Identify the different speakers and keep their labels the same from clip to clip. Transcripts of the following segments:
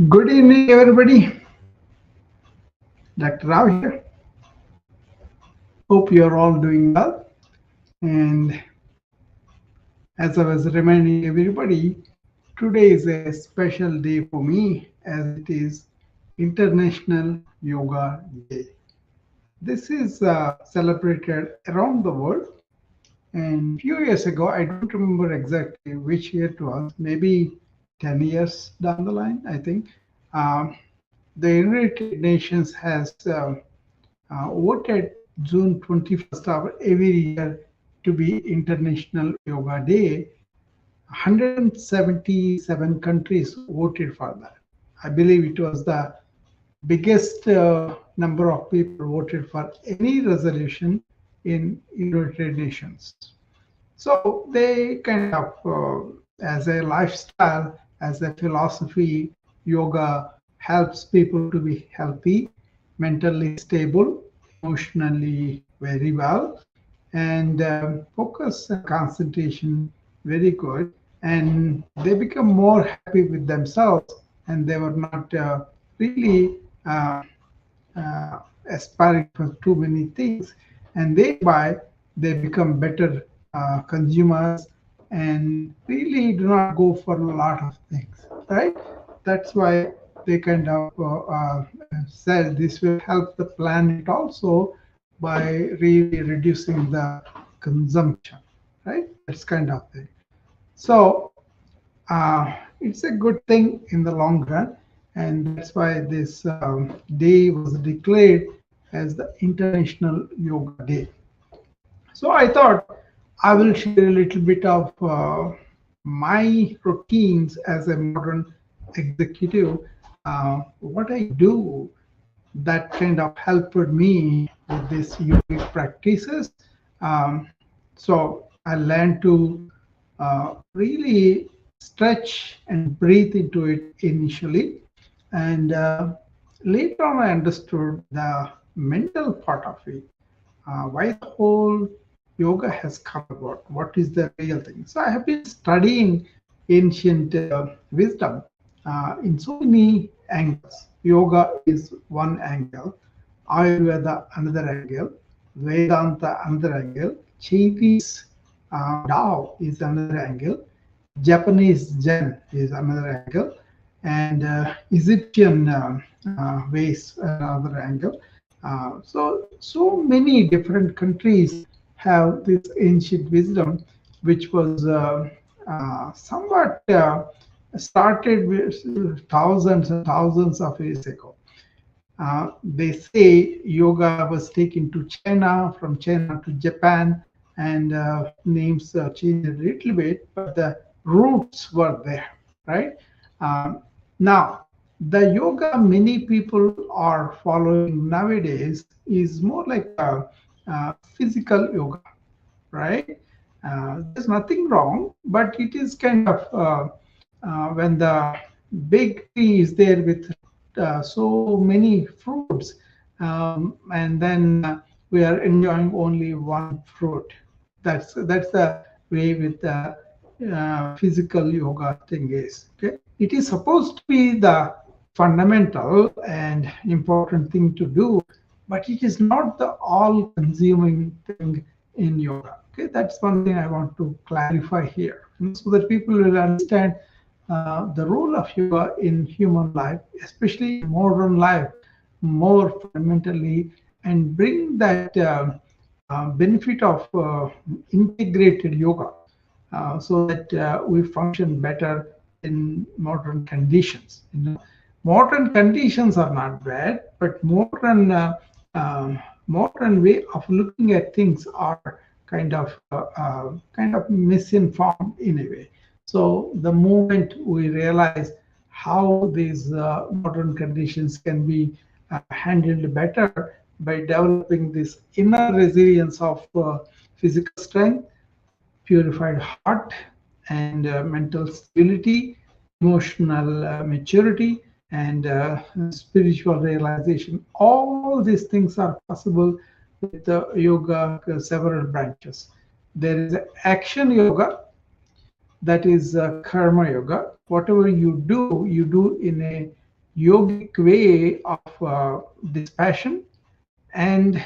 Speaker 1: Good evening, everybody. Dr. Rao here. Hope you're all doing well. And as I was reminding everybody, today is a special day for me as it is International Yoga Day. This is celebrated around the world. And few years ago, I don't remember exactly which year it was, maybe 10 years down the line, I think. Um, the United Nations has voted June 21st of every year to be International Yoga Day. 177 countries voted for that. I believe it was the biggest number of people voted for any resolution in United Nations. So they kind of, as a lifestyle, as a philosophy, yoga helps people to be healthy, mentally stable, emotionally very well, and focus and concentration very good. And they become more happy with themselves, and they were not really aspiring for too many things, and thereby they become better consumers and really do not go for a lot of things, right? That's why they kind of said this will help the planet also by really reducing the consumption, right? That's kind of thing. So it's a good thing in the long run, and that's why this day was declared as the International Yoga Day. So I thought I will share a little bit of my routines as a modern executive, what I do that kind of helped me with these yogic practices. Um, so I learned to really stretch and breathe into it initially. And later on, I understood the mental part of it, why the whole yoga has come about, what is the real thing. So I have been studying ancient wisdom in so many angles. Yoga is one angle, Ayurveda another angle, Vedanta another angle, Chinese Tao is another angle, Japanese Zen is another angle, and Egyptian ways another angle. So many different countries have this ancient wisdom, which was somewhat started with thousands and thousands of years ago. They say yoga was taken to China, from China to Japan, and names changed a little bit, but the roots were there, right? Um, Now, the yoga many people are following nowadays is more like a physical yoga, right? There's nothing wrong, but it is kind of when the big tree is there with so many fruits, and then we are enjoying only one fruit. That's the way with the physical yoga thing is. Okay, it is supposed to be the fundamental and important thing to do, but it is not the all-consuming thing in yoga. Okay, that's one thing I want to clarify here, so that people will understand the role of yoga in human life, especially in modern life, more fundamentally, and bring that benefit of integrated yoga so that we function better in modern conditions. Modern conditions are not bad, but modern way of looking at things are kind of misinformed in a way. So the moment we realize how these modern conditions can be handled better by developing this inner resilience of physical strength, purified heart, and mental stability, emotional maturity, and spiritual realization. All these things are possible with the yoga several branches. There is action yoga, that is karma yoga. Whatever you do in a yogic way of dispassion and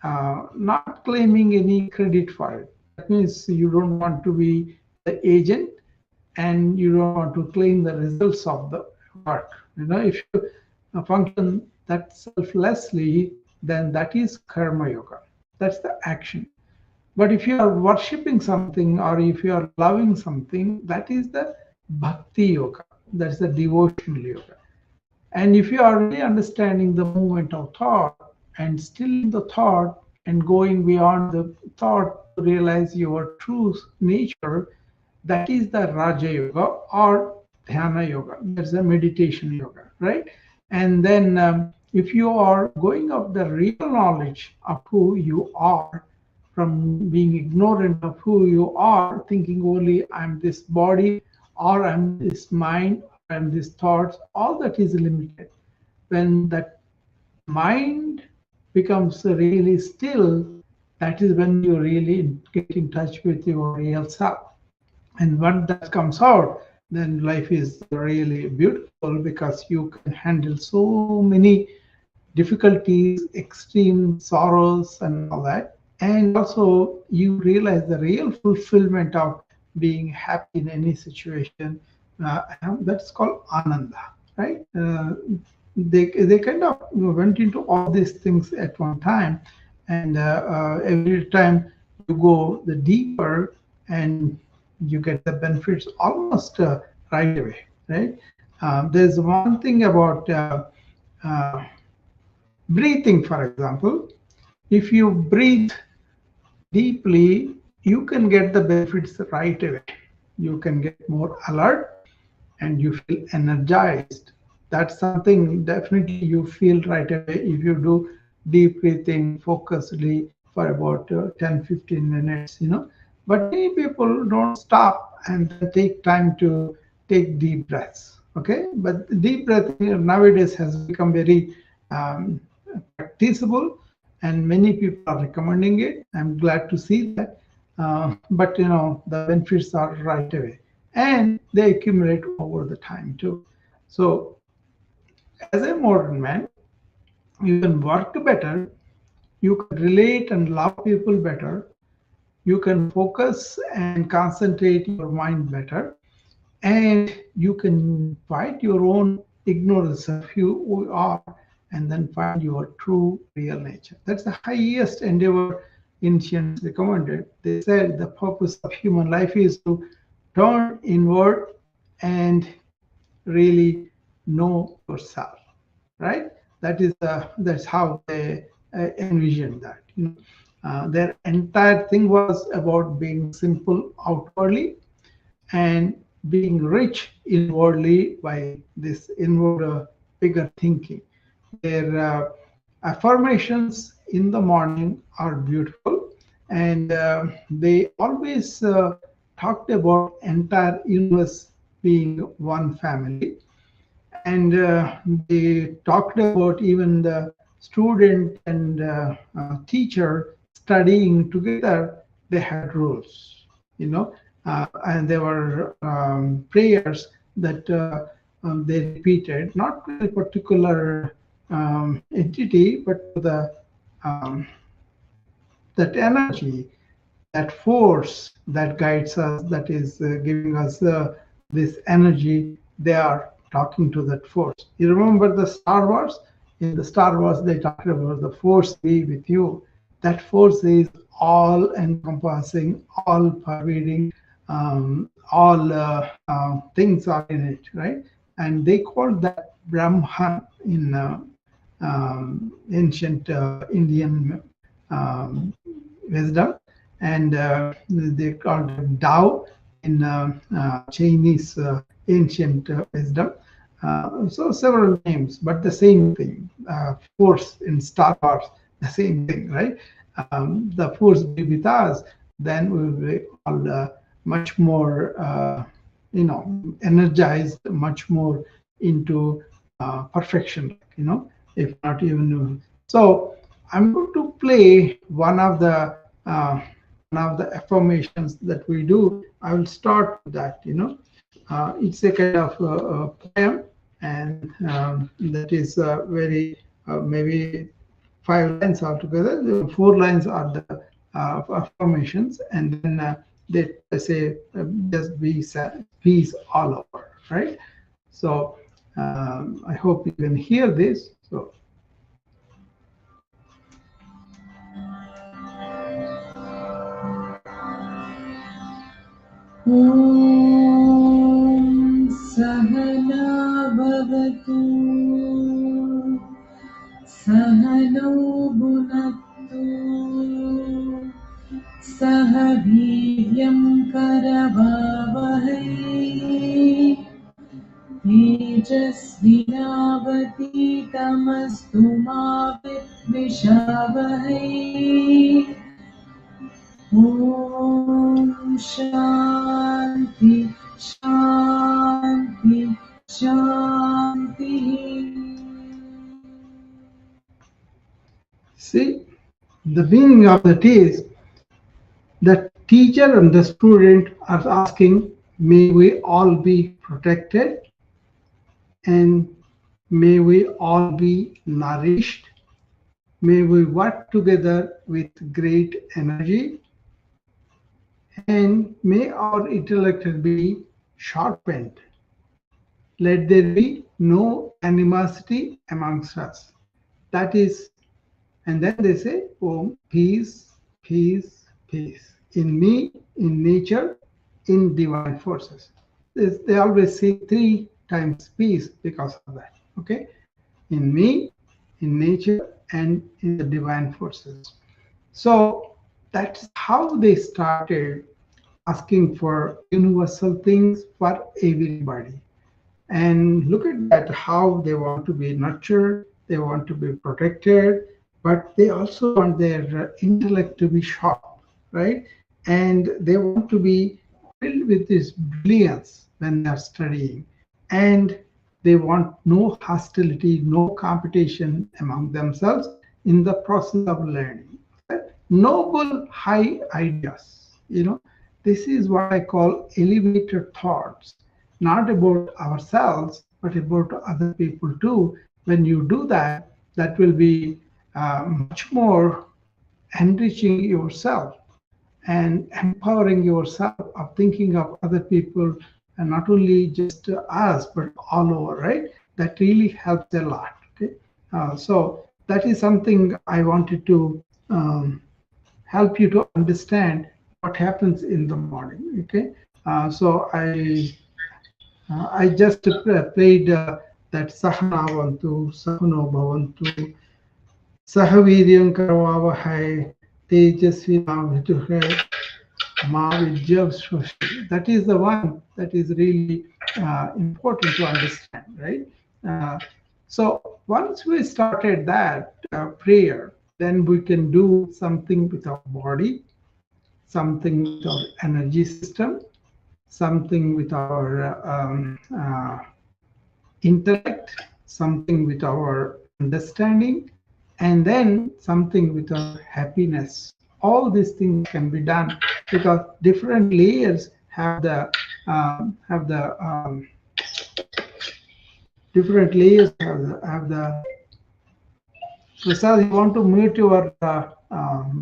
Speaker 1: not claiming any credit for it. That means you don't want to be the agent and you don't want to claim the results of the work. If you function that selflessly, then that is karma yoga. That's the action. But if you are worshipping something or if you are loving something, that is the bhakti yoga. That's the devotional yoga. And if you are really understanding the movement of thought and still in the thought and going beyond the thought to realize your true nature, that is the Raja Yoga or Dhyana Yoga. That's the meditation yoga, right? And then if you are going of the real knowledge of who you are, from being ignorant of who you are, thinking only I'm this body or I'm this mind or I'm this thoughts, all that is limited. When that mind becomes really still, that is when you really get in touch with your real self. And when that comes out, then life is really beautiful because you can handle so many difficulties, extreme sorrows, and all that. And also, you realize the real fulfillment of being happy in any situation. That's called ananda, right? They kind of went into all these things at one time, and every time you go the deeper, and you get the benefits almost right away, right? There's one thing about uh, breathing, for example. If you breathe deeply, you can get the benefits right away. You can get more alert and you feel energized. That's something definitely you feel right away if you do deep breathing focusedly for about 10-15 minutes. But many people don't stop and then take time to take deep breaths. Okay, but deep breathing nowadays has become very um, practicable, and many people are recommending it. I'm glad to see that. But the benefits are right away, and they accumulate over the time too. So, as a modern man, you can work better, you can relate and love people better, you can focus and concentrate your mind better, and you can fight your own ignorance of who you are and then find your true real nature. That's the highest endeavor ancients recommended. They said the purpose of human life is to turn inward and really know yourself, right? That's how they envisioned that. Their entire thing was about being simple outwardly and being rich inwardly by this inward bigger thinking. Their affirmations in the morning are beautiful, and they always talked about entire universe being one family, and they talked about even the student and teacher studying together. They had rules, and there were prayers that they repeated, not to a particular entity, but to the um, that energy, that force that guides us, that is giving us this energy. They are talking to that force. You remember the Star Wars? In the Star Wars, they talked about the force be with you. That force is all encompassing, all pervading, all things are in it, right? And they called that Brahman in ancient Indian um, wisdom, and they called it Tao in Chinese ancient wisdom. So several names, but the same thing. Force in Star Wars, the same thing, right? The force be with us, then we will be all much more, energized, much more into perfection, if not even. So I'm going to play one of the affirmations that we do. I will start with that. It's a kind of poem, and that is very maybe 5 lines altogether. The 4 lines are the affirmations, and then they say just peace all over, right? So I hope you can hear this. So
Speaker 2: ॐ सहना भवतु सहनौ भुनक्तु सह वीर्यं करवावहै तेजस्विनावतीतमस्तु मा विद्विषावहै ॐ शान्ति शान्ति शान्तिः।
Speaker 1: see, the meaning of that is the teacher and the student are asking, may we all be protected and may we all be nourished. May we work together with great energy and may our intellect be sharpened. Let there be no animosity amongst us. That is, and then they say, oh, peace, peace, peace. In me, in nature, in divine forces. They always say 3 times peace because of that. Okay? In me, in nature, and in the divine forces. So that's how they started asking for universal things for everybody. And look at that, how they want to be nurtured, they want to be protected, but they also want their intellect to be sharp, right? And they want to be filled with this brilliance when they are studying. And they want no hostility, no competition among themselves in the process of learning. Noble high ideas, this is what I call elevated thoughts, not about ourselves, but about other people too. When you do that, that will be much more enriching yourself and empowering yourself of thinking of other people, and not only just us but all over, right? That really helps a lot. Okay, so that is something I wanted to help you to understand what happens in the morning. Okay, so I just played that Sahana Vantu, Sahano Bhavantu, Sahaviryam Karavavahai, Tejasvinavituhai, Ma Vidyavshoshi. That is the one that is really important to understand, right? Uh, so once we started that prayer, then we can do something with our body, something with our energy system, something with our intellect, something with our understanding, and then something with our happiness. All these things can be done because different layers have the different layers have the. Prasad, you want to mute your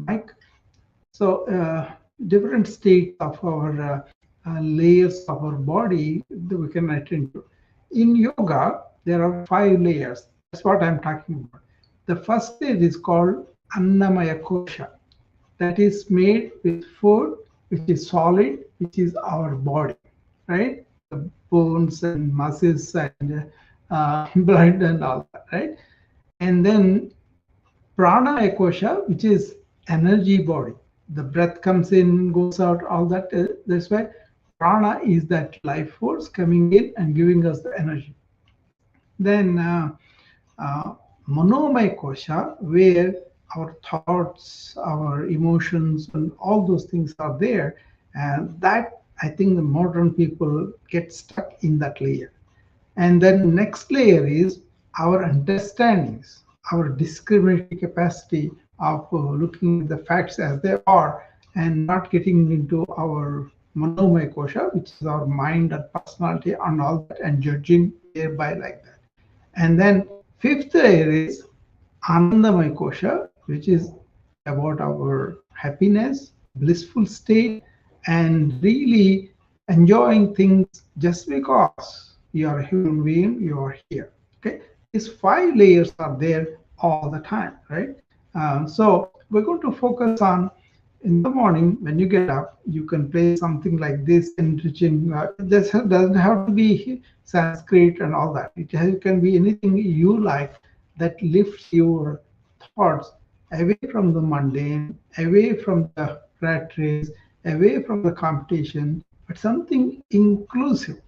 Speaker 1: mic? So different states of our layers of our body that we can attend to. In yoga, there are 5 layers. That's what I'm talking about. The first layer is called Annamaya Kosha. That is made with food, which is solid, which is our body, right? The bones and muscles and blood and all that, right? And then Prana kosha, which is energy body. The breath comes in, goes out, all that. That's why prana is that life force coming in and giving us the energy. Then uh, Manomaya kosha, where our thoughts, our emotions, and all those things are there. And that, I think the modern people get stuck in that layer. And then next layer is our understandings, our discriminating capacity of looking at the facts as they are and not getting into our Manomaya kosha, which is our mind and personality and all that, and judging thereby like that. And then fifth layer is Anandamaya kosha, which is about our happiness, blissful state, and really enjoying things just because you are a human being, you are here. Okay, these five layers are there all the time, right? So we're going to focus on in the morning when you get up. You can play something like this, enriching. This doesn't have to be Sanskrit and all that. It can be anything you like that lifts your thoughts away from the mundane, away from the rat race, away from the competition, but something inclusive,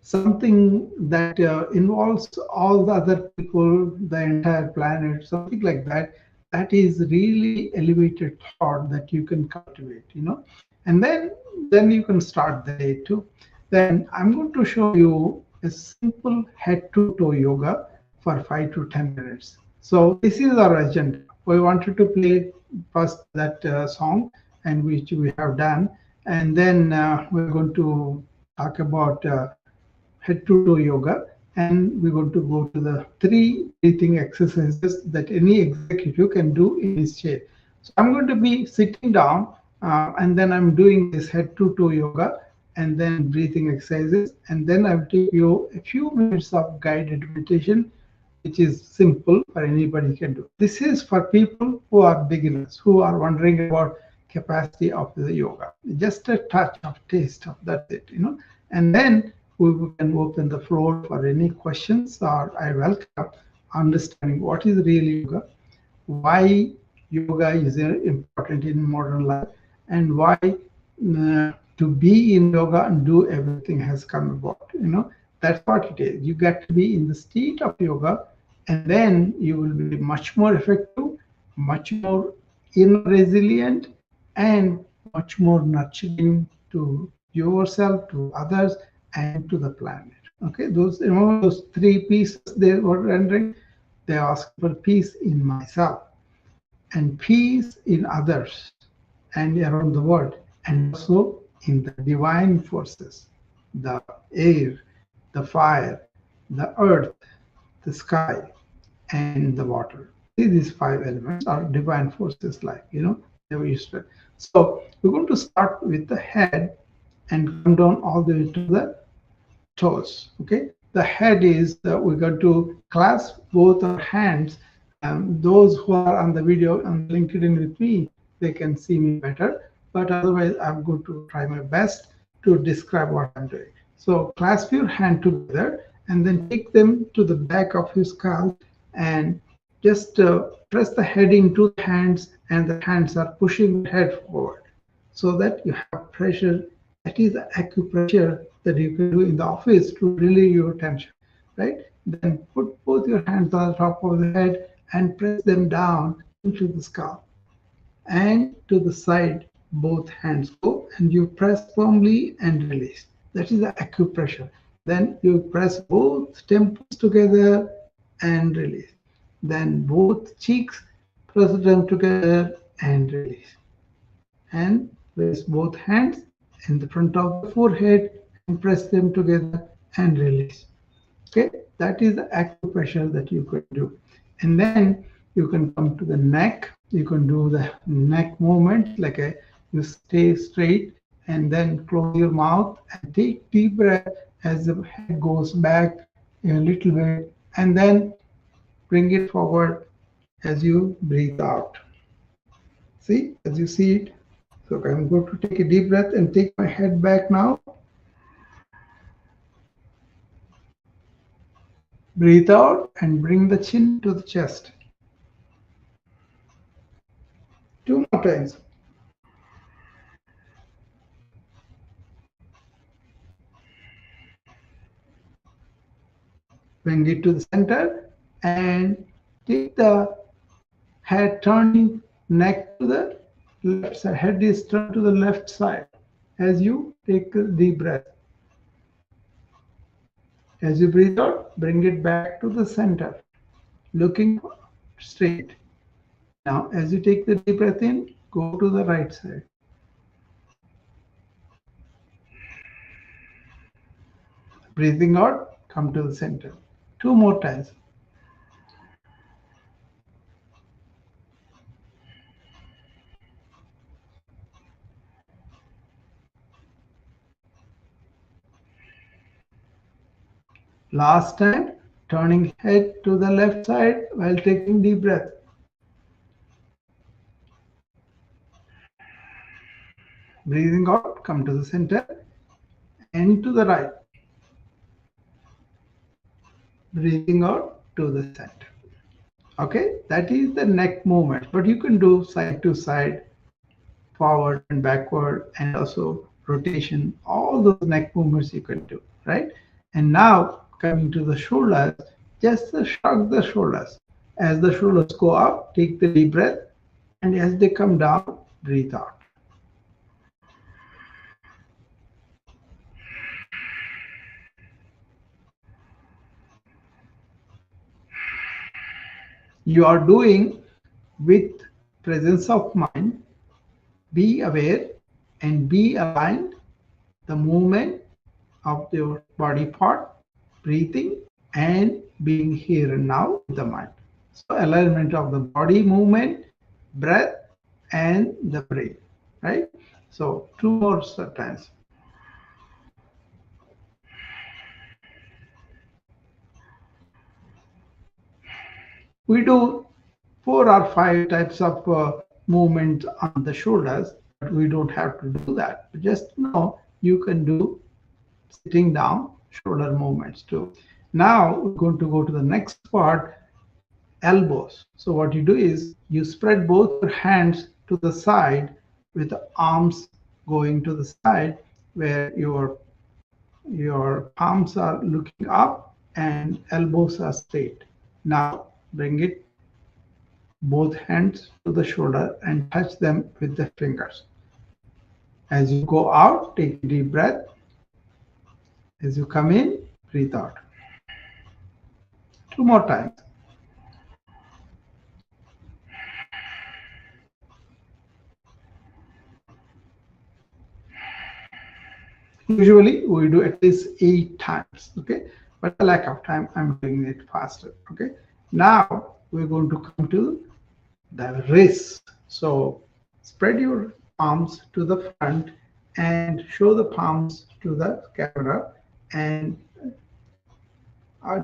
Speaker 1: something that involves all the other people, the entire planet, something like that. That is really elevated thought that you can cultivate, and then you can start the day too. Then I'm going to show you a simple head to toe yoga for 5 to 10 minutes. So this is our agenda. We wanted to play first that song, and which we have done, and then we're going to talk about head to toe yoga, and we're going to go to the three breathing exercises that any executive can do in his chair. So I'm going to be sitting down, and then I'm doing this head to toe yoga and then breathing exercises, and then I'll take you a few minutes of guided meditation, which is simple for anybody can do. This is for people who are beginners, who are wondering about capacity of the yoga. Just a touch of taste of that's it. And then we can open the floor for any questions, or I welcome understanding what is really yoga, why yoga is important in modern life, and why to be in yoga and do everything has come about. That's what it is. You get to be in the state of yoga, and then you will be much more effective, much more inner resilient, and much more nurturing to yourself, to others, and to the planet. Okay, those, remember those three pieces they were rendering. They ask for peace in myself and peace in others and around the world, and also in the divine forces, the air, the fire, the earth, the sky, and the water. See, these five elements are divine forces, like they were used to. So we're going to start with the head and come down all the way to the toes. Okay, the head is we're going to clasp both our hands. Those who are on the video on LinkedIn with me, they can see me better, but otherwise I'm going to try my best to describe what I'm doing. So clasp your hand together and then take them to the back of your skull, and just press the head into the hands, and the hands are pushing the head forward so that you have pressure. That is the acupressure that you can do in the office to relieve your tension, right? Then put both your hands on the top of the head and press them down into the scalp and to the side. Both hands go and you press firmly and release. That is the acupressure. Then you press both temples together and release. Then both cheeks, press them together and release, and place both hands in the front of the forehead and press them together and release. Okay, that is the acupressure that you can do. And then you can come to the neck. You can do the neck movement like you stay straight and then close your mouth and take deep breath as the head goes back a little bit, and then bring it forward as you breathe out. See, as you see it. So I'm going to take a deep breath and take my head back now. Breathe out and bring the chin to the chest. Two more times. Bring it to the center and take the head turning neck to the left side. Head is turned to the left side as you take a deep breath. As you breathe out, bring it back to the center, looking straight. Now, as you take the deep breath in, go to the right side. Breathing out, come to the center. Two more times. Last time, turning head to the left side while taking deep breath. Breathing out, come to the center and to the right. Breathing out to the center. Okay, that is the neck movement, but you can do side to side, forward and backward, and also rotation. All those neck movements you can do, right? And now coming to the shoulders, just shrug the shoulders. As the shoulders go up, take the deep breath, and as they come down, breathe out. You are doing with presence of mind, be aware and be aligned the movement of your body part, breathing, and being here and now with the mind. So alignment of the body movement, breath, and the brain, right? So two more times. We do 4 or 5 types of movement on the shoulders, but we don't have to do that. Just know you can do sitting down shoulder movements too. Now we're going to go to the next part, elbows. So what you do is you spread both your hands to the side with the arms going to the side where your palms are looking up and elbows are straight. Now bring it both hands to the shoulder and touch them with the fingers. As you go out, take a deep breath. As you come in, breathe out. Two more times. Usually we do at least 8 times, okay? But the lack of time, I'm doing it faster, okay? Now we're going to come to the wrist. So spread your palms to the front and show the palms to the camera and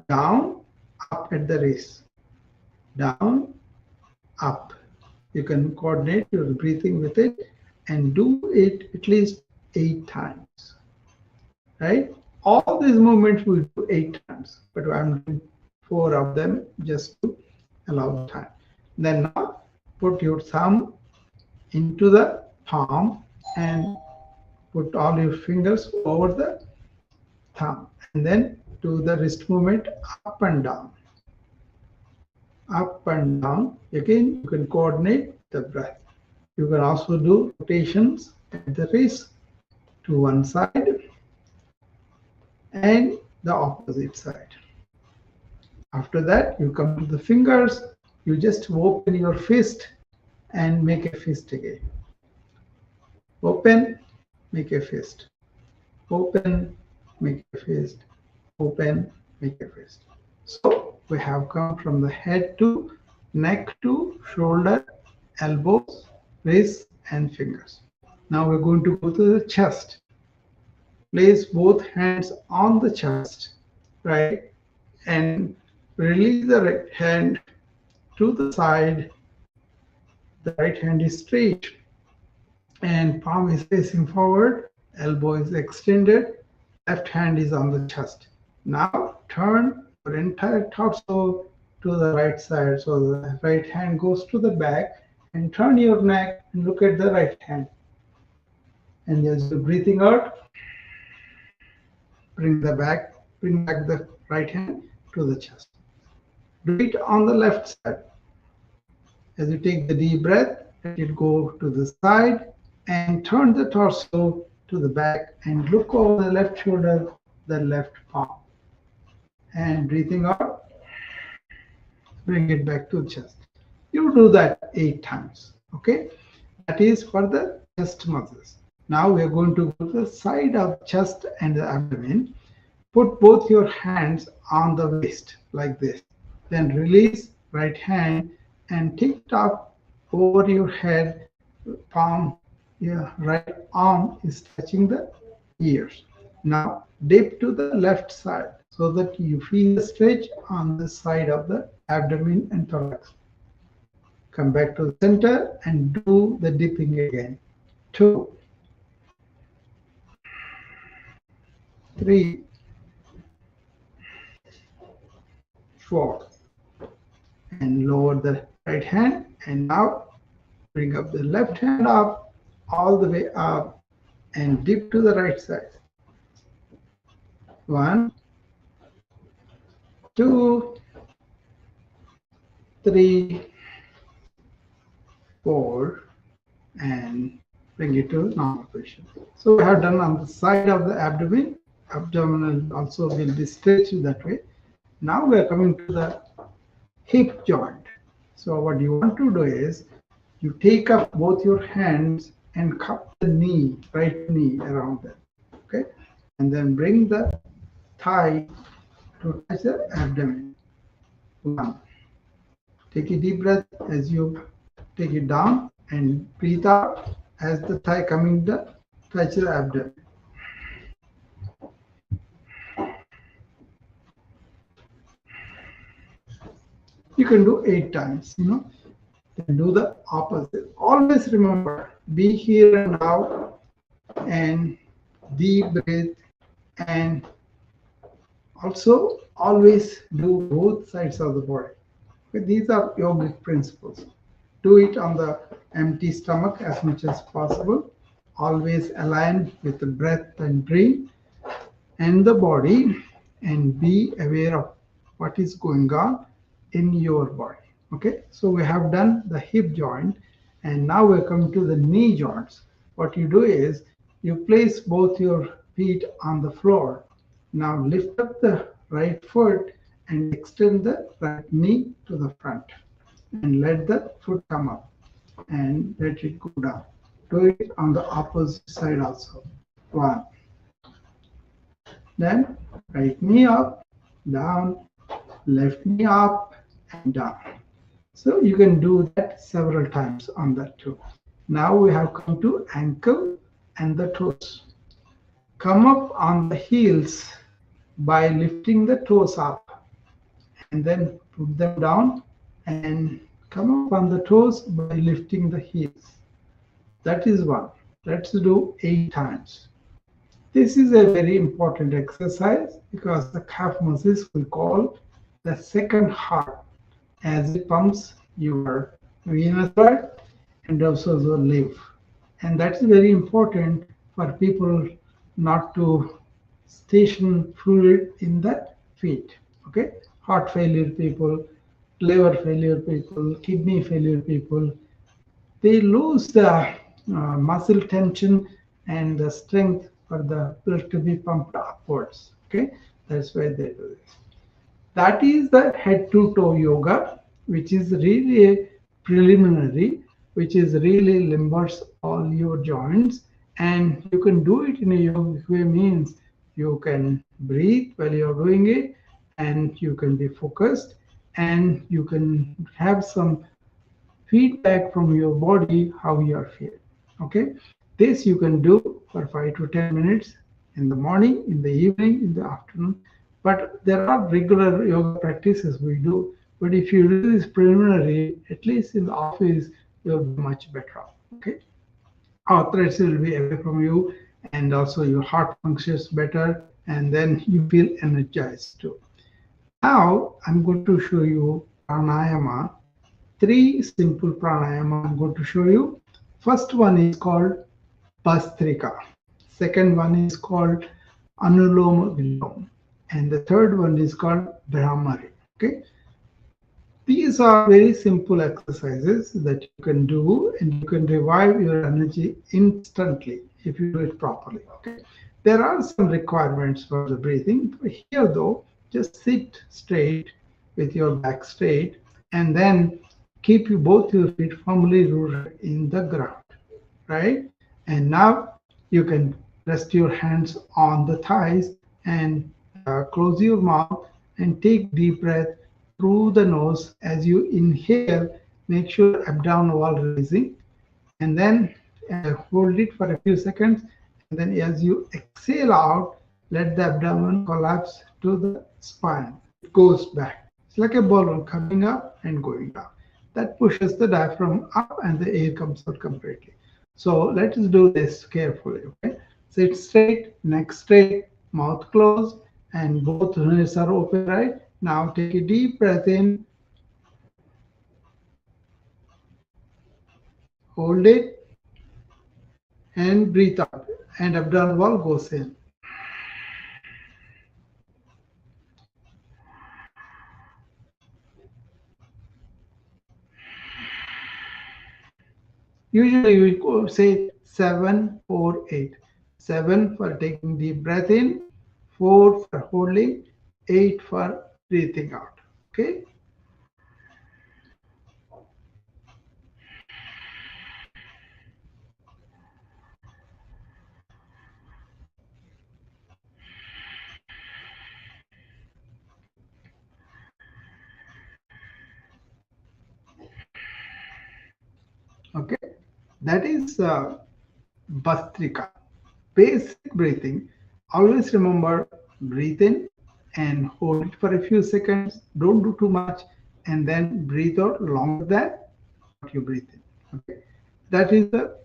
Speaker 1: down, up at the wrist, down, up. You can coordinate your breathing with it and do it at least 8 times, right? All these movements we do 8 times, but I'm doing 4 of them just to allow the time. Then now put your thumb into the palm and put all your fingers over the thumb and then do the wrist movement up and down, up and down. Again, you can coordinate the breath. You can also do rotations at the wrist to one side and the opposite side. After that, you come to the fingers. You just open your fist and make a fist again. Open, make a fist. Open, make a fist. Open, make a fist. So we have come from the head to neck to shoulder, elbows, wrists, and fingers. Now we're going to go to the chest. Place both hands on the chest, right? And release the right hand to the side. The right hand is straight and palm is facing forward, elbow is extended, left hand is on the chest. Now turn your entire torso to the right side. So the right hand goes to the back and turn your neck and look at the right hand. And as you're breathing out, bring back the right hand to the chest. Do it on the left side. As you take the deep breath, let it go to the side and turn the torso to the back and look over the left shoulder, the left palm. And breathing out, bring it back to the chest. You do that 8 times, okay? That is for the chest muscles. Now we are going to go to the side of chest and the abdomen. Put both your hands on the waist like this. Then release right hand and take it up over your head. Palm, your right arm is touching the ears. Now dip to the left side so that you feel the stretch on the side of the abdomen and thorax. Come back to the center and do the dipping again. 2, 3, 4, and lower the right hand, and now bring up the left hand up, all the way up, and dip to the right side. 1, 2, 3, 4, and bring it to normal position. So we have done on the side of the abdomen. Abdominal also will be stretched that way. Now we are coming to the hip joint. So what you want to do is you take up both your hands and cup the knee, right knee around them. Okay, and then bring the thigh to touch the abdomen. 1. Take a deep breath as you take it down and breathe out as the thigh coming to touch the abdomen. You can do 8 times, Then do the opposite. Always remember, be here and now and deep breath, and also always do both sides of the body. Okay, these are yogic principles. Do it on the empty stomach as much as possible. Always align with the breath and breathe and the body, and be aware of what is going on in your body. Okay, so we have done the hip joint, and now we're coming to the knee joints. What you do is you place both your feet on the floor. Now lift up the right foot and extend the right knee to the front, and let the foot come up and let it go down. Do it on the opposite side also. 1. Then right knee up, down, left knee up and down. So you can do that several times on that too. Now we have come to ankle and the toes. Come up on the heels by lifting the toes up, and then put them down and come up on the toes by lifting the heels. That is one. Let's do 8 times. This is a very important exercise because the calf muscles we call the second heart, as it pumps your venous blood and also the lymph. And that's very important for people not to station fluid in the feet. Okay, heart failure people, liver failure people, kidney failure people, they lose the muscle tension and the strength for the blood to be pumped upwards. Okay, that's why they do this. That is the head to toe yoga, which is really a preliminary, which is really limbers all your joints, and you can do it in a yogic way. Means you can breathe while you're doing it, and you can be focused, and you can have some feedback from your body how you are feeling. Okay, this you can do for 5 to 10 minutes in the morning, in the evening, in the afternoon. But there are regular yoga practices we do. But if you do this preliminary, at least in the office, you'll be much better off. Okay, arthritis will be away from you, and also your heart functions better, and then you feel energized too. Now I'm going to show you pranayama. 3 simple pranayama I'm going to show you. First one is called Bastrika. Second one is called Anuloma Vilom. And the third one is called Brahmari. Okay. These are very simple exercises that you can do, and you can revive your energy instantly if you do it properly. Okay. There are some requirements for the breathing. Here though, just sit straight with your back straight, and then keep you both your feet firmly rooted in the ground, right? And now you can rest your hands on the thighs and close your mouth and take deep breath through the nose. As you inhale, make sure abdominal wall releasing, and then hold it for a few seconds. And then as you exhale out, let the abdomen collapse to the spine. It goes back. It's like a balloon coming up and going down. That pushes the diaphragm up and the air comes out completely. So let us do this carefully. Okay, sit straight, neck straight, mouth closed, and both ears are open. Right now, take a deep breath in, hold it, and breathe out. And abdominal wall goes in. Usually we say 7, 4, 8. 7 for taking deep breath in, 4 for holding, 8 for breathing out. Okay. Okay. That is Bastrika. Basic breathing. Always remember, breathe in and hold it for a few seconds. Don't do too much, and then breathe out longer than what you breathe in. Okay. That is the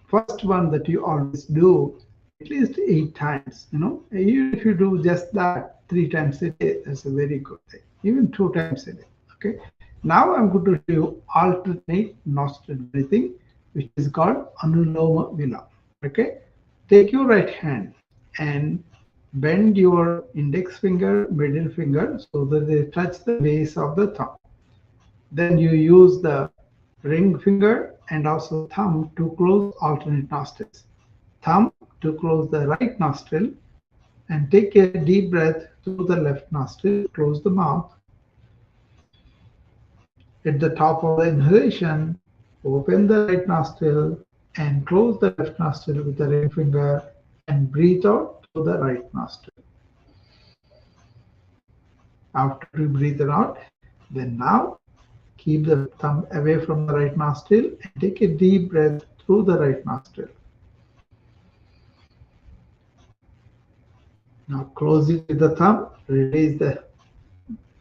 Speaker 1: first one that you always do at least 8 times. Even if you do just that 3 times a day, that's a very good thing. Even 2 times a day. Okay. Now I'm going to show you alternate nostril breathing, which is called Anuloma Viloma. Okay. Take your right hand and bend your index finger, middle finger so that they touch the base of the thumb. Then you use the ring finger and also thumb to close alternate nostrils. Thumb to close the right nostril, and take a deep breath through the left nostril. Close the mouth. At the top of the inhalation, open the right nostril and close the left nostril with the ring finger and breathe out through the right nostril. After you breathe it out, then now keep the thumb away from the right nostril and take a deep breath through the right nostril. Now close it with the thumb, release the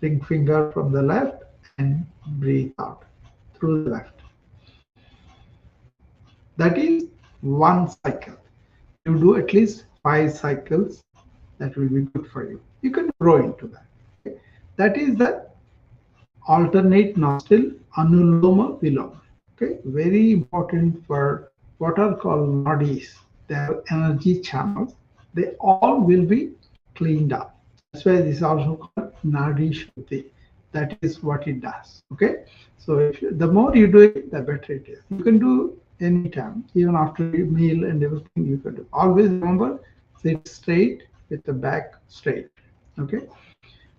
Speaker 1: ring finger from the left and breathe out through the left. That is one cycle. You do at least 5 cycles. That will be good for you. You can grow into that. Okay? That is the alternate nostril Anuloma Viloma. Okay, very important for what are called nadis. They are energy channels. They all will be cleaned up. That's why this is also called nadi shuddhi. That is what it does. Okay, so the more you do it, the better it is. You can do anytime, even after your meal and everything. You can do. Always remember, sit straight with the back straight. Okay.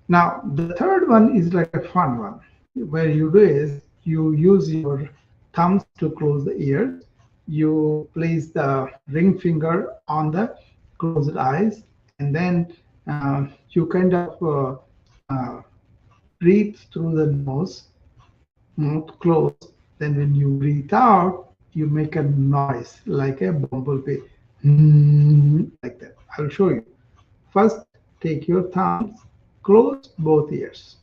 Speaker 1: Now, the third one is like a fun one. Where you do is you use your thumbs to close the ears. You place the ring finger on the closed eyes, and then you kind of breathe through the nose, mouth closed. Then, when you breathe out, you make a noise like a bumblebee, like that. I'll show you. First, take your thumbs, close both ears.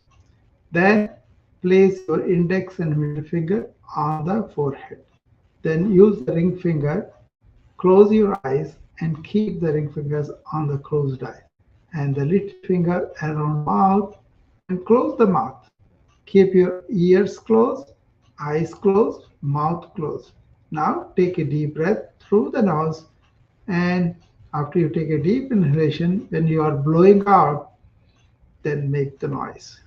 Speaker 1: Then place your index and middle finger on the forehead. Then use the ring finger, close your eyes, and keep the ring fingers on the closed eye. And the little finger around mouth and close the mouth. Keep your ears closed, eyes closed, mouth closed. Now take a deep breath through the nose, and after you take a deep inhalation, when you are blowing out, then make the noise.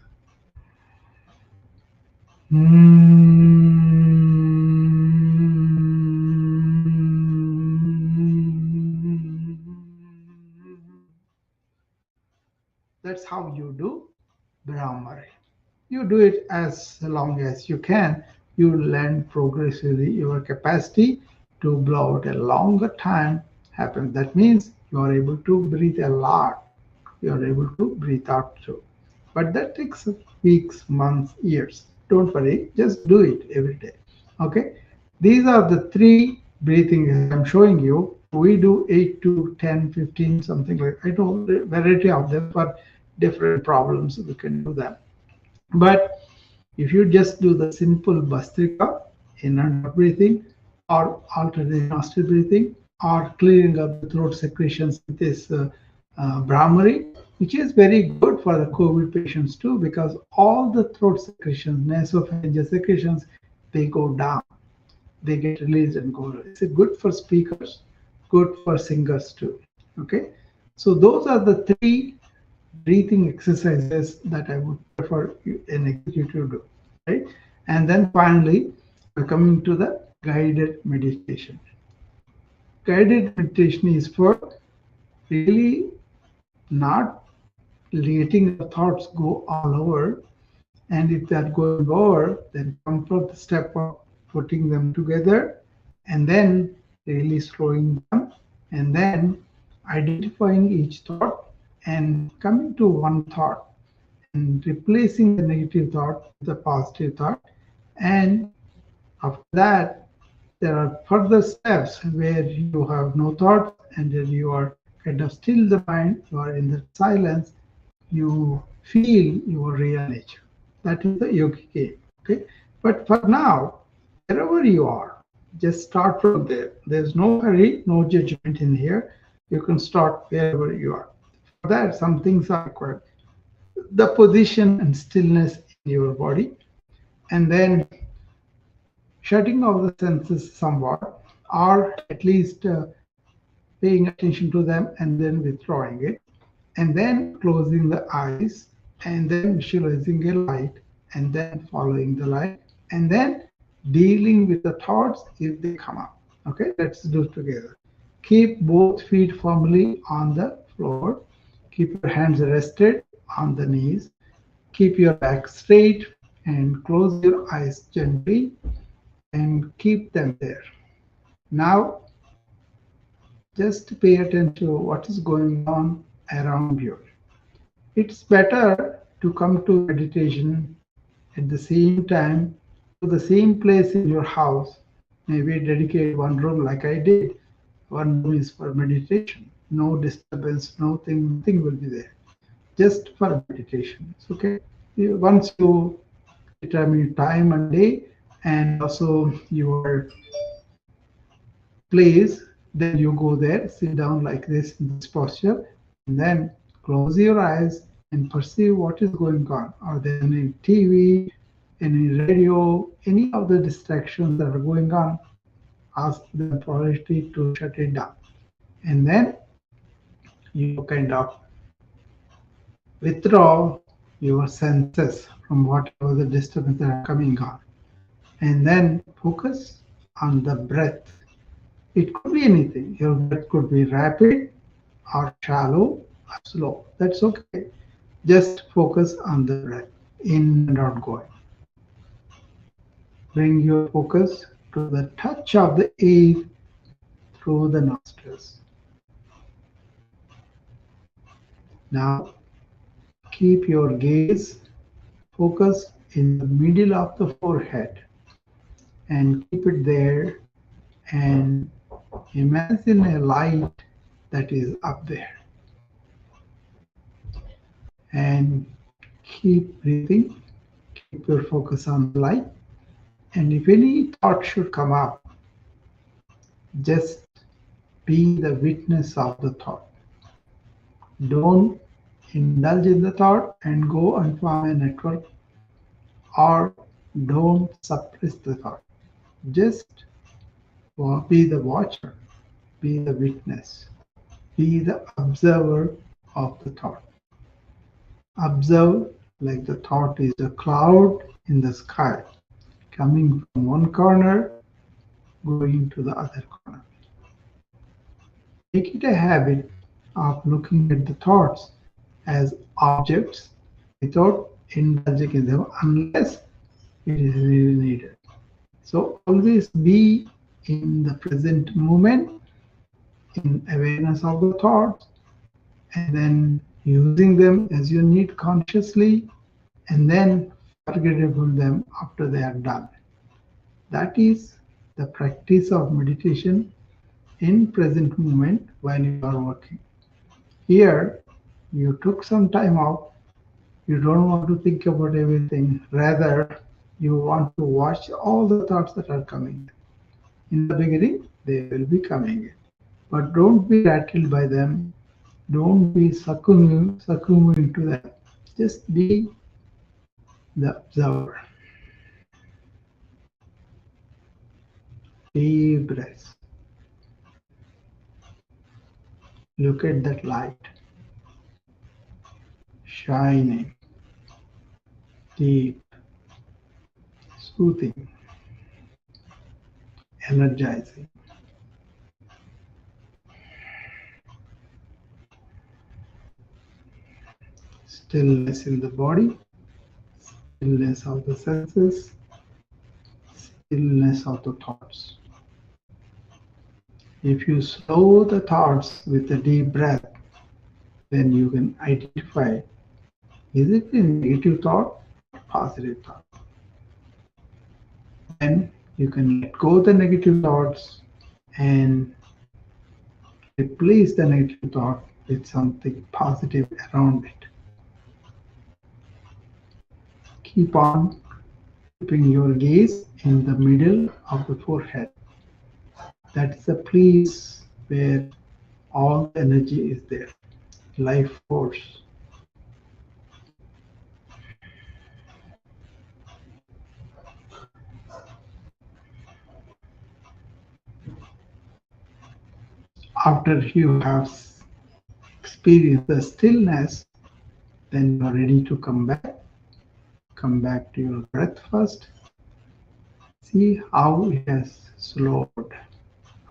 Speaker 1: That's how you do Brahmari. You do it as long as you can. You learn progressively your capacity to blow out a longer time happens. That means you are able to breathe a lot. you are able to breathe out through. But that takes weeks, months, years. Don't worry, just do it every day. Okay? These are the three breathing I'm showing you. We do 8 to 10, 15, something like I know a variety of them for different problems. We can do that. But if you just do the simple Bastrika, in and out breathing, or alternate nostril breathing, or clearing up the throat secretions with this Brahmari, which is very good for the COVID patients too, because all the throat secretions, nasopharyngeal secretions, they go down, they get released and go. It's good for speakers, good for singers too. Okay, so those are the three breathing exercises that I would prefer an executive to do, right? And then finally, we're coming to the guided meditation. Guided meditation is for really not letting the thoughts go all over. And if they're going over, then come for the step of putting them together and then really slowing them and then identifying each thought and coming to one thought and replacing the negative thought with a positive thought. And after that, there are further steps where you have no thoughts and then you are kind of still the mind, you are in the silence, you feel your real nature. That is the yogic game. Okay. But for now, wherever you are, just start from there. There's no hurry, no judgment in here. You can start wherever you are. For that, some things are required. The position and stillness in your body, and then shutting off the senses somewhat, or at least paying attention to them and then withdrawing it, and then closing the eyes, and then visualizing a light, and then following the light, and then dealing with the thoughts if they come up. Okay, let's do it together. Keep both feet firmly on the floor. Keep your hands rested on the knees. Keep your back straight and close your eyes gently and keep them there. Now, just pay attention to what is going on around you. It's better to come to meditation at the same time to the same place in your house. Maybe dedicate one room like I did. One room is for meditation. No disturbance, nothing will be there. Just for meditation. Okay. Once you determine time and day and also your place, then you go there, sit down like this in this posture, and then close your eyes and perceive what is going on. Are there any TV, any radio, any of the distractions that are going on? Ask the priority to shut it down. And then you kind of withdraw your senses from whatever the disturbance that are coming on. And then focus on the breath. It could be anything. Your breath could be rapid or shallow or slow. That's okay. Just focus on the breath, in and out going. Bring your focus to the touch of the air through the nostrils. Now keep your gaze focused in the middle of the forehead and keep it there and imagine a light that is up there and keep breathing. Keep your focus on the light. And if any thought should come up, just be the witness of the thought. Don't indulge in the thought and go and form a network, or don't suppress the thought. Just be the watcher, be the witness, be the observer of the thought. Observe like the thought is a cloud in the sky, coming from one corner, going to the other corner. Make it a habit of looking at the thoughts as objects without indulging in them unless it is really needed. So always be in the present moment, in awareness of the thoughts, and then using them as you need consciously, and then forgetting them after they are done. That is the practice of meditation in present moment while you are working. Here, you took some time out. You don't want to think about everything. Rather, you want to watch all the thoughts that are coming. In the beginning, they will be coming in. But don't be rattled by them. Don't be succumbing to them. Just be the observer. Deep breaths. Look at that light shining, deep, soothing, energizing. Stillness in the body, stillness of the senses, stillness of the thoughts. If you slow the thoughts with a deep breath, then you can identify, is it a negative thought or positive thought? Then you can let go the negative thoughts and replace the negative thought with something positive around it. Keep on keeping your gaze in the middle of the forehead. That is the place where all the energy is there, life force. After you have experienced the stillness, then you are ready to come back. Come back to your breath first. See how it has slowed,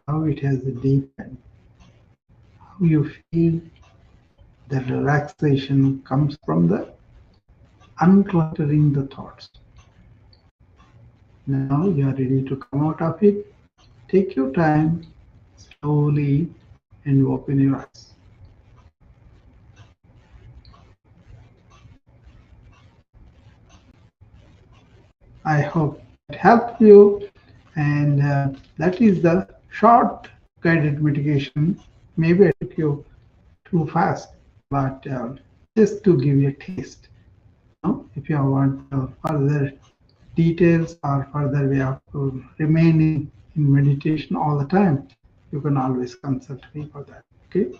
Speaker 1: how it has deepened, how you feel the relaxation comes from the uncluttering the thoughts. Now you are ready to come out of it. Take your time slowly and open your eyes. I hope it helped you, and that is the short guided meditation. Maybe I took you too fast, but just to give you a taste. If you want further details or further way of remaining in meditation all the time, you can always consult me for that. Okay.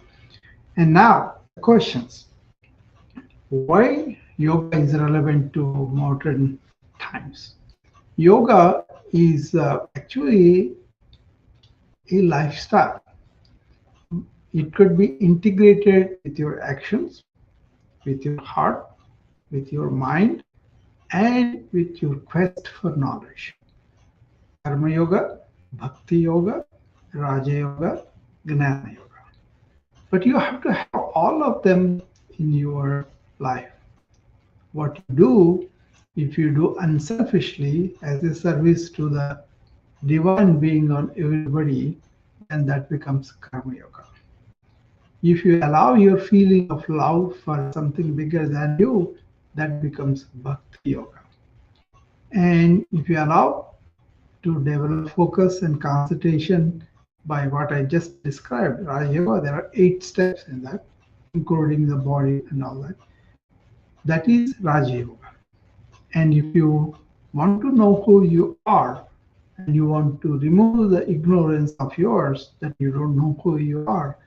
Speaker 1: And now the questions. Why yoga is relevant to modern times? Yoga is actually a lifestyle. It could be integrated with your actions, with your heart, with your mind, and with your quest for knowledge. Karma Yoga, Bhakti Yoga, Raja Yoga, Gnana Yoga. But you have to have all of them in your life. What you do, if you do unselfishly as a service to the divine being on everybody, then that becomes Karma Yoga. If you allow your feeling of love for something bigger than you, that becomes Bhakti Yoga. And if you allow to develop focus and concentration by what I just described, Raja Yoga, there are 8 steps in that, including the body and all that. That is Raja Yoga. And if you want to know who you are and you want to remove the ignorance of yours that you don't know who you are,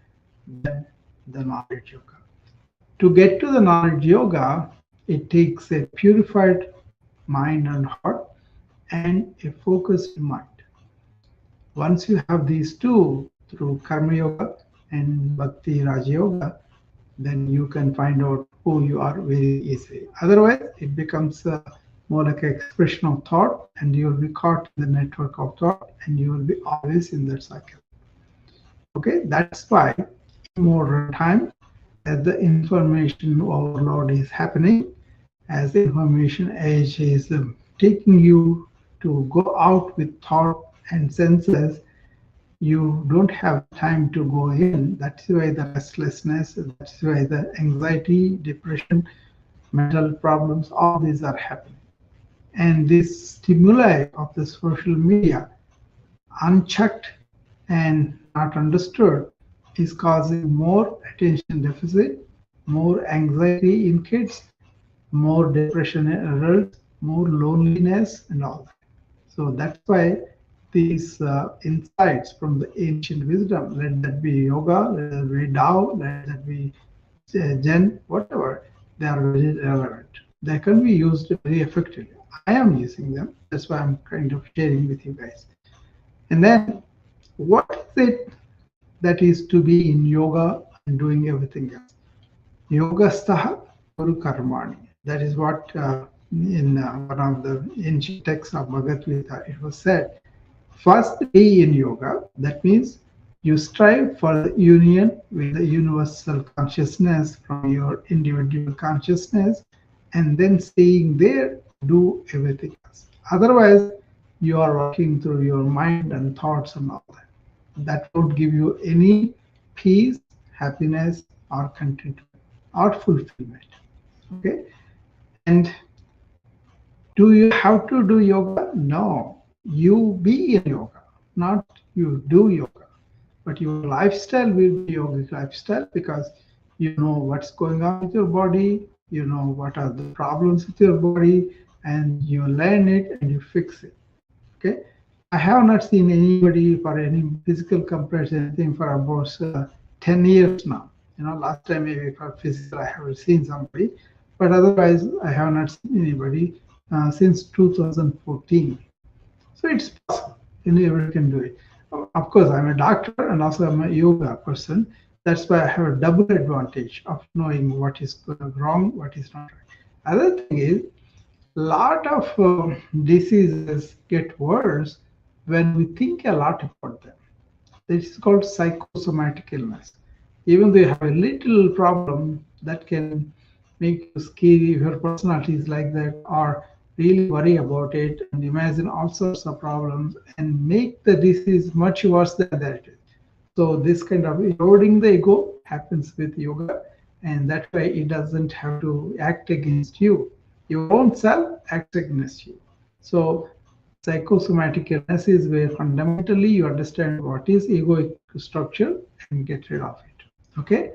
Speaker 1: then the knowledge yoga. To get to the knowledge yoga, it takes a purified mind and heart and a focused mind. Once you have these two through Karma Yoga and Bhakti Raja Yoga, then you can find out who you are very easily. Otherwise, it becomes more like an expression of thought, and you will be caught in the network of thought, and you will be always in that cycle. Okay, that's why in modern time, as the information overload is happening, as the information age is taking you to go out with thought and senses, you don't have time to go in. That's why the restlessness, that's why the anxiety, depression, mental problems, all these are happening. And this stimuli of the social media, unchecked and not understood, is causing more attention deficit, more anxiety in kids, more depression in adults, more loneliness, and all that. So that's why these insights from the ancient wisdom, let that be yoga, let that be Tao, let that be Zen, whatever, they are very relevant. They can be used very effectively. I am using them. That's why I'm kind of sharing with you guys. And then, what is it that is to be in yoga and doing everything else? Yogastaha Guru Karmani. That is what in one of the ancient texts of Bhagavad Gita it was said. First, be in yoga. That means you strive for the union with the universal consciousness from your individual consciousness, and then staying there, do everything else. Otherwise, you are working through your mind and thoughts and all that. That won't give you any peace, happiness, or contentment or fulfillment. Okay, and do you have to do yoga? No, you be in yoga, not you do yoga. But your lifestyle will be yogic lifestyle because you know what's going on with your body, you know what are the problems with your body, and you learn it and you fix it. Okay, I have not seen anybody for any physical comparison anything for about 10 years now. You know, last time maybe for physical I have seen somebody, but otherwise I have not seen anybody since 2014. So it's possible. Anybody can do it. Of course, I'm a doctor and also I'm a yoga person. That's why I have a double advantage of knowing what is wrong, what is not right. Other thing is, a lot of diseases get worse when we think a lot about them. This is called psychosomatic illness. Even though you have a little problem that can make you scary if your personality is like that, or really worry about it and imagine all sorts of problems and make the disease much worse than that it is. So this kind of eroding the ego happens with yoga, and that way it doesn't have to act against you. Your own self acts against you. So psychosomatic illness is where fundamentally you understand what is egoic structure and get rid of it. Okay.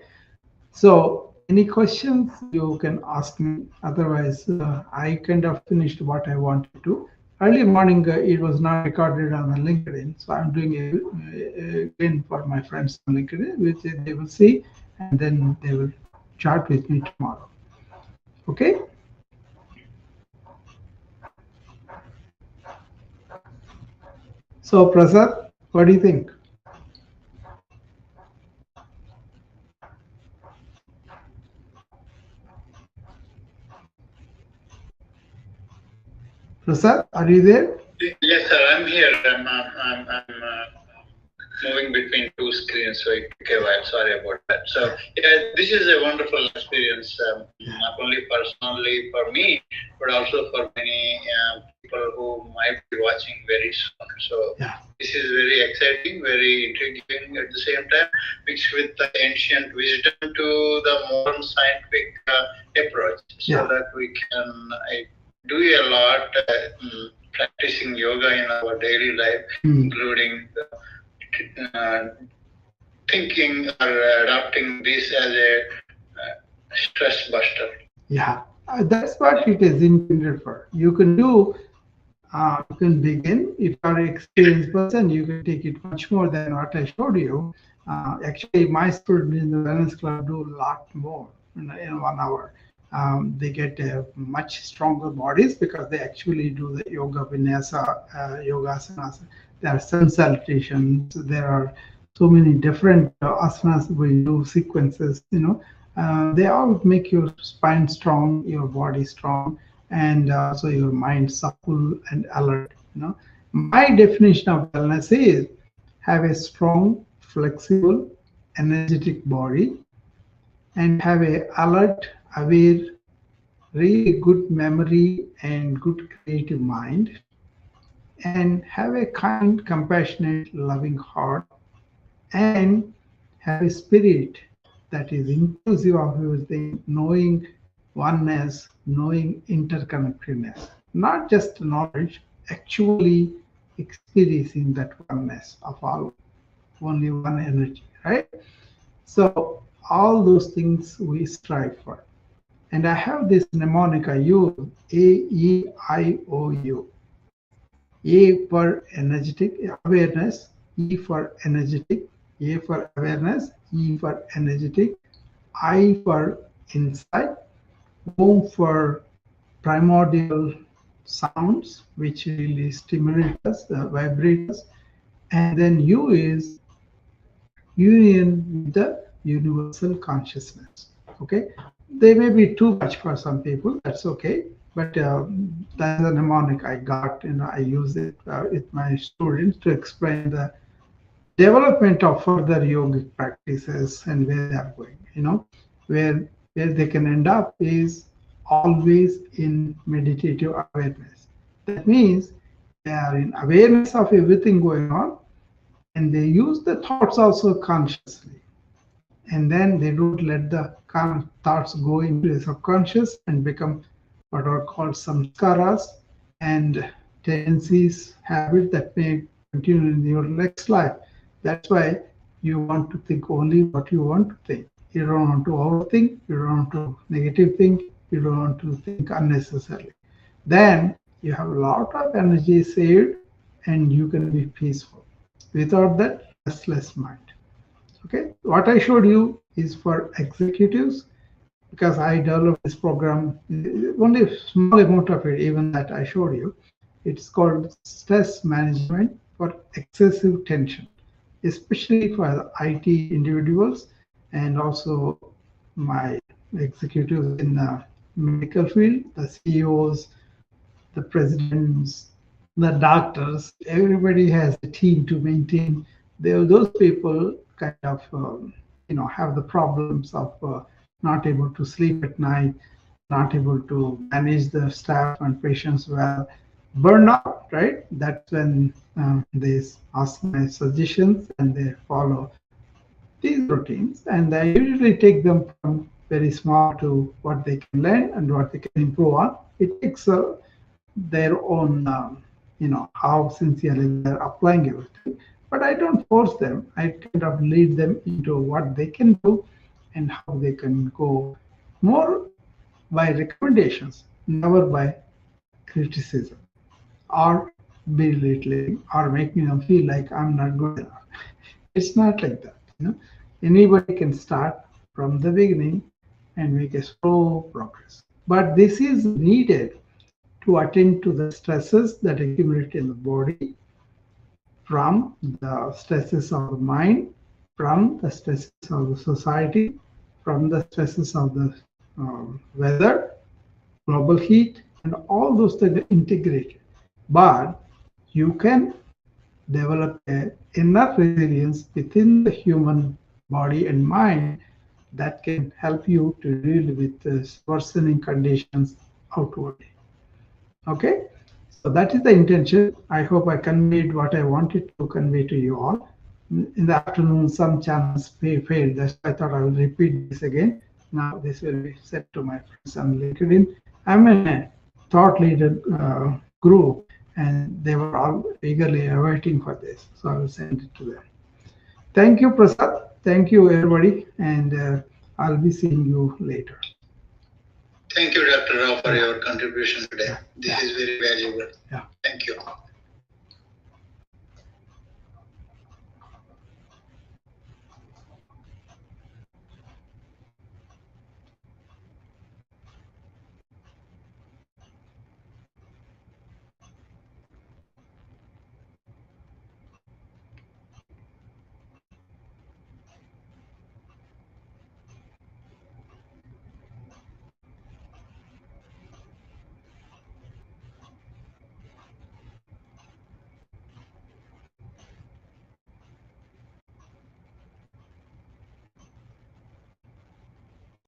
Speaker 1: So any questions you can ask me. Otherwise, I kind of finished what I wanted to. Early morning, it was not recorded on the LinkedIn, so I'm doing it again for my friends on LinkedIn, which they will see, and then they will chat with me tomorrow. Okay. So Prasad, what do you think? Prasad, are you there?
Speaker 3: Yes, sir. I'm here. I'm moving between two screens, so it took a while. Sorry about that. So, yeah, this is a wonderful experience, not only personally for me, but also for many people who might be watching very soon. So,
Speaker 1: Yeah.
Speaker 3: this is very exciting, very intriguing at the same time, mixed with the ancient wisdom to the modern scientific approach, so
Speaker 1: Yeah.
Speaker 3: that we can do a lot practicing yoga in our daily life, including uh, thinking or adopting this as a stress buster.
Speaker 1: Yeah, that's what it is intended for. You can do, you can begin. If you are an experienced person, you can take it much more than what I showed you. Actually, my students in the Wellness Club do a lot more in 1 hour. They get much stronger bodies because they actually do the yoga vinyasa, yoga asanas. There are sun salutations. There are so many different asanas we do sequences. They all make your spine strong, your body strong, and also your mind supple and alert. My definition of wellness is have a strong, flexible, energetic body and have a alert, aware, really good memory and good creative mind, and have a kind, compassionate, loving heart and have a spirit that is inclusive of everything, knowing oneness, knowing interconnectedness, not just knowledge, actually experiencing that oneness of all, only one energy, right? So all those things we strive for. And I have this mnemonic I use, AEIOU. A for energetic awareness, E for energetic, A for awareness, E for energetic, I for insight, O for primordial sounds, which really stimulate us, vibrate us, and then U is union with the universal consciousness. Okay, they may be too much for some people. That's okay, but that's a mnemonic I got, and I use it with my students to explain the development of further yogic practices and where they are going. Where where they can end up is always in meditative awareness. That means they are in awareness of everything going on, and they use the thoughts also consciously, and then they don't let the thoughts go into the subconscious and become what are called samskaras and tendencies, habits that may continue in your next life. That's why you want to think only what you want to think. You don't want to overthink, you don't want to negative think, you don't want to think unnecessarily. Then you have a lot of energy saved and you can be peaceful. Without that, restless mind. Okay, what I showed you is for executives because I developed this program, only a small amount of it, even that I showed you. It's called stress management for excessive tension, especially for the IT individuals and also my executives in the medical field, the CEOs, the presidents, the doctors, everybody has a team to maintain. Those people kind of, have the problems of not able to sleep at night, not able to manage the staff and patients well, burnout, right? That's when they ask my suggestions and they follow these routines. And I usually take them from very small to what they can learn and what they can improve on. It takes their own, how sincerely they're applying everything. But I don't force them. I kind of lead them into what they can do and how they can go more by recommendations, never by criticism or belittling or making them feel like I'm not good enough. It's not like that. Anybody can start from the beginning and make a slow progress. But this is needed to attend to the stresses that accumulate in the body, from the stresses of the mind, from the stresses of the society, from the stresses of the weather, global heat, and all those things are integrated. But you can develop enough resilience within the human body and mind that can help you to deal with worsening conditions outwardly. Okay, so that is the intention. I hope I conveyed what I wanted to convey to you all. In the afternoon, some channels failed. That's why I thought I will repeat this again. Now this will be sent to my friends on LinkedIn. I'm in a thought leader group, and they were all eagerly awaiting for this, so I will send it to them. Thank you, Prasad. Thank you, everybody, and I'll be seeing you later.
Speaker 3: Thank you, Dr. Rao, for your contribution today. This is very valuable.
Speaker 1: Yeah.
Speaker 3: Thank you.